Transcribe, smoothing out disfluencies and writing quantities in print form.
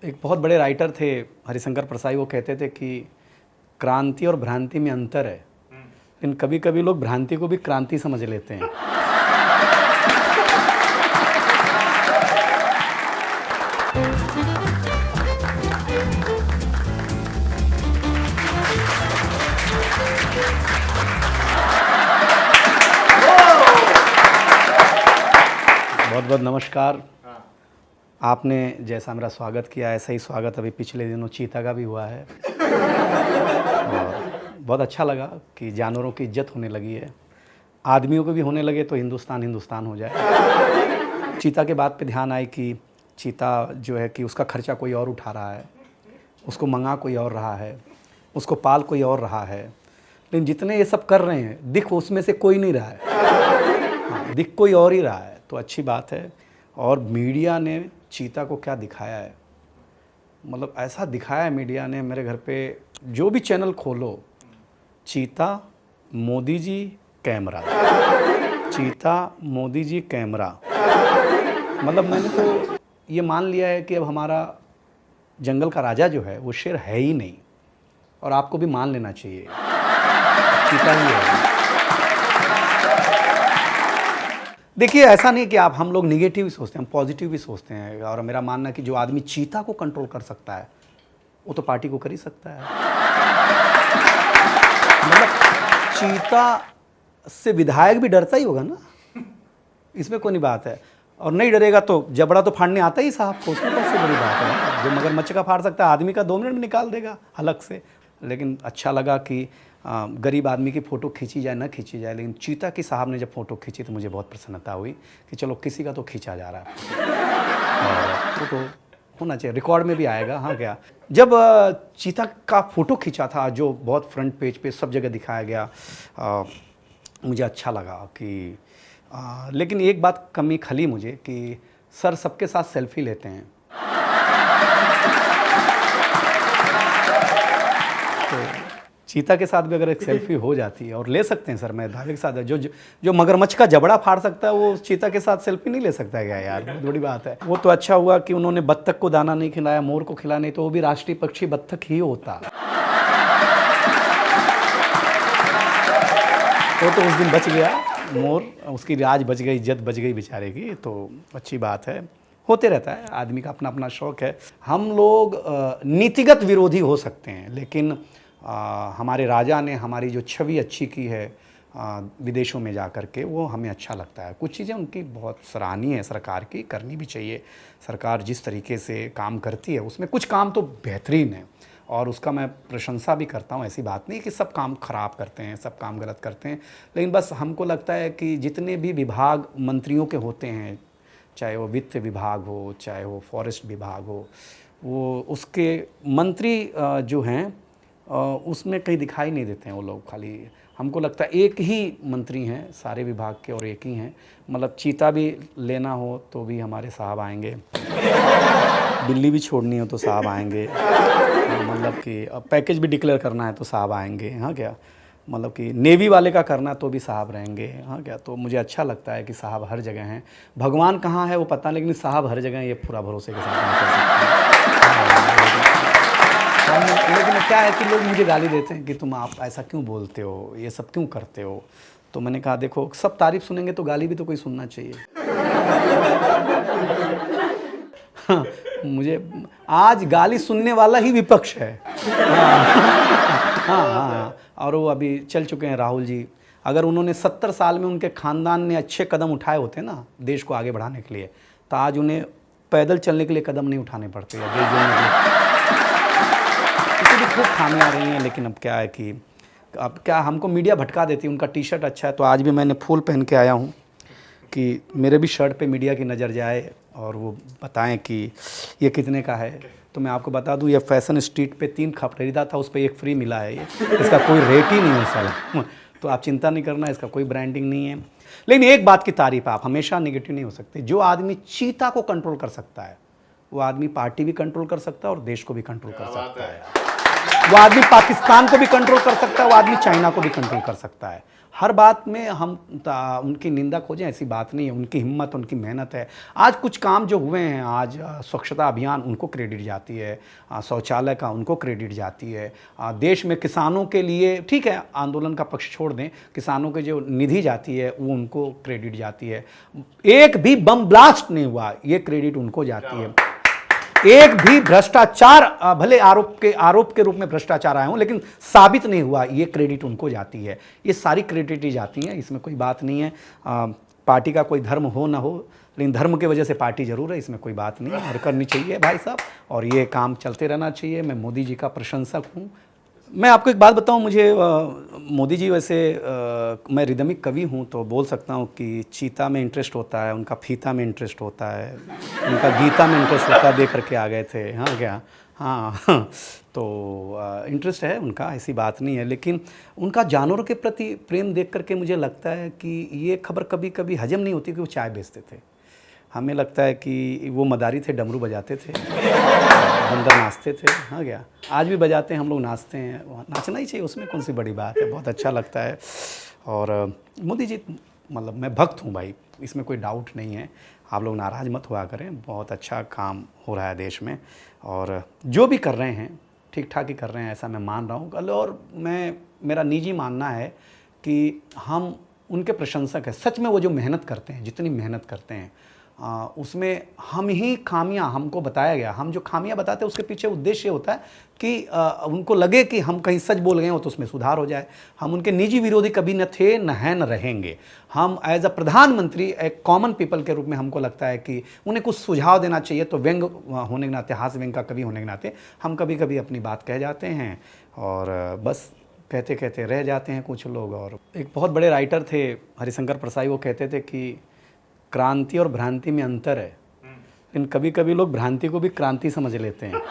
एक बहुत बड़े राइटर थे हरिशंकर प्रसाद, वो कहते थे कि क्रांति और भ्रांति में अंतर है, लेकिन कभी कभी लोग भ्रांति को भी क्रांति समझ लेते हैं। बहुत बहुत नमस्कार। आपने जैसा मेरा स्वागत किया ऐसा ही स्वागत अभी पिछले दिनों चीता का भी हुआ है और बहुत अच्छा लगा कि जानवरों की इज्जत होने लगी है। आदमियों को भी होने लगे तो हिंदुस्तान हिंदुस्तान हो जाए। चीता के बात पे ध्यान आए कि चीता जो है कि उसका खर्चा कोई और उठा रहा है, उसको मंगा कोई और रहा है, उसको पाल कोई और रहा है, लेकिन जितने ये सब कर रहे हैं दिख उसमें से कोई नहीं रहा है। हाँ, दिख कोई और ही रहा है, तो अच्छी बात है। और मीडिया ने चीता को क्या दिखाया है, मतलब ऐसा दिखाया है मीडिया ने, मेरे घर पे जो भी चैनल खोलो चीता मोदी जी कैमरा, चीता मोदी जी कैमरा। मतलब मैंने तो ये मान लिया है कि अब हमारा जंगल का राजा जो है वो शेर है ही नहीं, और आपको भी मान लेना चाहिए चीता ही है। देखिए ऐसा नहीं कि आप हम लोग निगेटिव भी सोचते हैं, हम पॉजिटिव भी सोचते हैं। और मेरा मानना है कि जो आदमी चीता को कंट्रोल कर सकता है वो तो पार्टी को कर ही सकता है। मतलब चीता से विधायक भी डरता ही होगा ना, इसमें कोई नहीं बात है। और नहीं डरेगा तो जबड़ा तो फाड़ने आता ही साहब को, उसमें कौन सी बड़ी बात है। जो मगरमच्छ का फाड़ सकता है आदमी का 2 मिनट में निकाल देगा अलग से। लेकिन अच्छा लगा कि गरीब आदमी की फ़ोटो खींची जाए ना खींची जाए, लेकिन चीता की साहब ने जब फ़ोटो खींची तो मुझे बहुत प्रसन्नता हुई कि चलो किसी का तो खींचा जा रहा है, और वो तो होना चाहिए, रिकॉर्ड में भी आएगा। हाँ क्या, जब चीता का फ़ोटो खींचा था जो बहुत फ्रंट पेज पे सब जगह दिखाया गया, मुझे अच्छा लगा कि लेकिन एक बात कमी खली मुझे कि सर सबके साथ सेल्फी लेते हैं, तो चीता के साथ भी अगर एक सेल्फी हो जाती है, और ले सकते हैं सर, मैं दावे के साथ है, जो मगरमच्छ का जबड़ा फाड़ सकता है वो चीता के साथ सेल्फी नहीं ले सकता है क्या यार, बहुत बड़ी बात है। वो तो अच्छा हुआ कि उन्होंने बत्तख को दाना नहीं खिलाया, मोर को खिलाया, नहीं तो वो भी राष्ट्रीय पक्षी बत्तख ही होता। वो तो उस दिन बच गया मोर, उसकी राज बच गई, इज्जत बच गई बेचारे की, तो अच्छी बात है। होते रहता है, आदमी का अपना अपना शौक़ है। हम लोग नीतिगत विरोधी हो सकते हैं, लेकिन हमारे राजा ने हमारी जो छवि अच्छी की है विदेशों में जा कर के, वो हमें अच्छा लगता है। कुछ चीज़ें उनकी बहुत सराहनीय है, सरकार की करनी भी चाहिए। सरकार जिस तरीके से काम करती है उसमें कुछ काम तो बेहतरीन है, और उसका मैं प्रशंसा भी करता हूँ। ऐसी बात नहीं कि सब काम खराब करते हैं, सब काम गलत करते हैं, लेकिन बस हमको लगता है कि जितने भी विभाग मंत्रियों के होते हैं, चाहे वो वित्त विभाग हो, चाहे वो फॉरेस्ट विभाग हो, वो उसके मंत्री जो हैं उसमें कहीं दिखाई नहीं देते हैं वो लोग। खाली हमको लगता है एक ही मंत्री हैं सारे विभाग के, और एक ही हैं। मतलब चीता भी लेना हो तो भी हमारे साहब आएंगे, बिल्ली भी छोड़नी हो तो साहब आएंगे, मतलब कि पैकेज भी डिक्लेयर करना है तो साहब आएंगे। हाँ क्या, मतलब कि नेवी वाले का करना तो भी साहब रहेंगे। हाँ क्या, तो मुझे अच्छा लगता है कि साहब हर जगह हैं। भगवान कहाँ है वो पता, लेकिन साहब हर जगह, ये पूरा भरोसे के साथ नहीं कर सकते। लेकिन क्या है कि लोग मुझे गाली देते हैं कि तुम आप ऐसा क्यों बोलते हो, ये सब क्यों करते हो। तो मैंने कहा देखो, सब तारीफ सुनेंगे तो गाली भी तो कोई सुनना चाहिए। हाँ, मुझे आज गाली सुनने वाला ही विपक्ष है। हाँ, और वो अभी चल चुके हैं राहुल जी। अगर उन्होंने 70 साल में उनके खानदान ने अच्छे कदम उठाए होते ना देश को आगे बढ़ाने के लिए, तो आज उन्हें पैदल चलने के लिए कदम नहीं उठाने पड़ते हैं देश जोड़ने के लिए। भी खूब खामियां आ रही हैं, लेकिन अब क्या है कि अब क्या हमको मीडिया भटका देती है। उनका टी शर्ट अच्छा है तो आज भी मैंने फूल पहन के आया हूँ कि मेरे भी शर्ट पे मीडिया की नज़र जाए और वो बताएं कि ये कितने का है। तो मैं आपको बता दूं, ये फैशन स्ट्रीट पे 3 खरीदा था, उस पर 1 फ्री मिला है। ये इसका कोई रेट ही नहीं है साला। तो आप चिंता नहीं करना, इसका कोई ब्रांडिंग नहीं है। लेकिन एक बात की तारीफ, आप हमेशा निगेटिव नहीं हो सकते। जो आदमी चीता को कंट्रोल कर सकता है वो आदमी पार्टी भी कंट्रोल कर सकता है और देश को भी कंट्रोल कर सकता है। वो आदमी पाकिस्तान को भी कंट्रोल कर सकता है, वो आदमी चाइना को भी कंट्रोल कर सकता है। हर बात में हम उनकी निंदा खोजें, ऐसी बात नहीं है। उनकी हिम्मत, उनकी मेहनत है। आज कुछ काम जो हुए हैं, आज स्वच्छता अभियान, उनको क्रेडिट जाती है, शौचालय का उनको क्रेडिट जाती है। देश में किसानों के लिए, ठीक है आंदोलन का पक्ष छोड़ दें, किसानों के जो निधि जाती है वो उनको क्रेडिट जाती है। एक भी बम ब्लास्ट नहीं हुआ, ये क्रेडिट उनको जाती है। एक भी भ्रष्टाचार, भले आरोप के रूप में भ्रष्टाचार आए हों, लेकिन साबित नहीं हुआ, ये क्रेडिट उनको जाती है। ये सारी क्रेडिट ही जाती हैं, इसमें कोई बात नहीं है। पार्टी का कोई धर्म हो ना हो, लेकिन धर्म की वजह से पार्टी जरूर है, इसमें कोई बात नहीं है और करनी चाहिए भाई साहब, और ये काम चलते रहना चाहिए। मैं मोदी जी का प्रशंसक हूँ। मैं आपको एक बात बताऊं, मुझे मोदी जी वैसे मैं रिदमिक कवि हूं, तो बोल सकता हूं कि चीता में इंटरेस्ट होता है, उनका फीता में इंटरेस्ट होता है, उनका गीता में इंटरेस्ट होता है, दे करके आ गए थे। हाँ क्या, हाँ तो इंटरेस्ट है उनका, ऐसी बात नहीं है। लेकिन उनका जानवरों के प्रति प्रेम देख करके मुझे लगता है कि ये खबर कभी कभी हजम नहीं होती कि वो चाय बेचते थे। हमें लगता है कि वो मदारी थे, डमरू बजाते थे, बंदर नाचते थे। हाँ क्या, आज भी बजाते हैं, हम लोग नाचते हैं, नाचना ही चाहिए, उसमें कौन सी बड़ी बात है, बहुत अच्छा लगता है। और मोदी जी, मतलब मैं भक्त हूँ भाई, इसमें कोई डाउट नहीं है। आप लोग नाराज़ मत हुआ करें, बहुत अच्छा काम हो रहा है देश में, और जो भी कर रहे हैं ठीक ठाक ही कर रहे हैं, ऐसा मैं मान रहा हूँ। और मेरा निजी मानना है कि हम उनके प्रशंसक हैं। सच में वो जो मेहनत करते हैं, जितनी मेहनत करते हैं, उसमें हम ही खामियां, हमको बताया गया, हम जो खामियां बताते हैं उसके पीछे उद्देश्य होता है कि उनको लगे कि हम कहीं सच बोल गए हो तो उसमें सुधार हो जाए। हम उनके निजी विरोधी कभी न थे, न हैं, न रहेंगे। हम एज अ प्रधानमंत्री, एक कॉमन पीपल के रूप में हमको लगता है कि उन्हें कुछ सुझाव देना चाहिए, तो व्यंग होने के नाते, हास्य व्यंग का कवि होने के नाते हम कभी कभी अपनी बात कह जाते हैं, और बस कहते कहते रह जाते हैं कुछ लोग। और एक बहुत बड़े राइटर थे हरिशंकर प्रसाई, वो कहते थे कि क्रांति और भ्रांति में अंतर है, लेकिन कभी कभी लोग भ्रांति को भी क्रांति समझ लेते हैं।